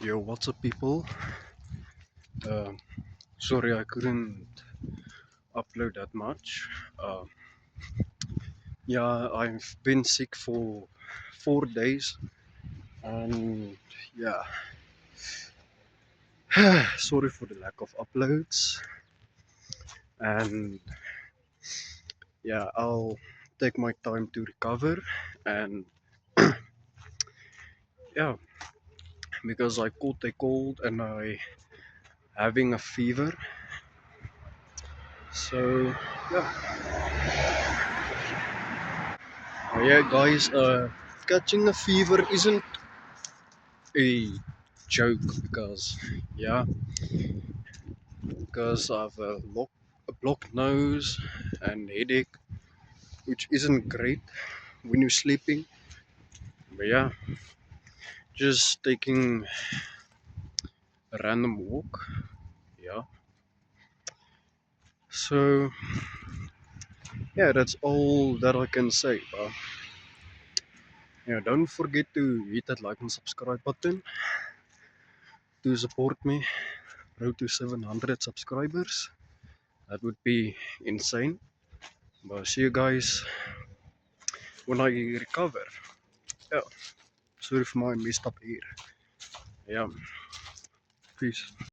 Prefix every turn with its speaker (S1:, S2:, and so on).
S1: Yo, what's up, people? Um Sorry I couldn't upload that much. Yeah, I've been sick for 4 days, and yeah, sorry for the lack of uploads. And yeah, I'll take my time to recover. And yeah, because I caught a cold and I having a fever. So yeah, yeah, guys. Catching a fever isn't a joke because yeah, because I've a blocked nose and headache, which isn't great when you're sleeping. But yeah, just taking a random walk. Yeah. So yeah, that's all that I can say. But yeah, don't forget to hit that like and subscribe button to support me. Road to 700 subscribers. That would be insane. But see you guys when I recover. Yeah. Sorry for my messed up here. Yeah. Peace.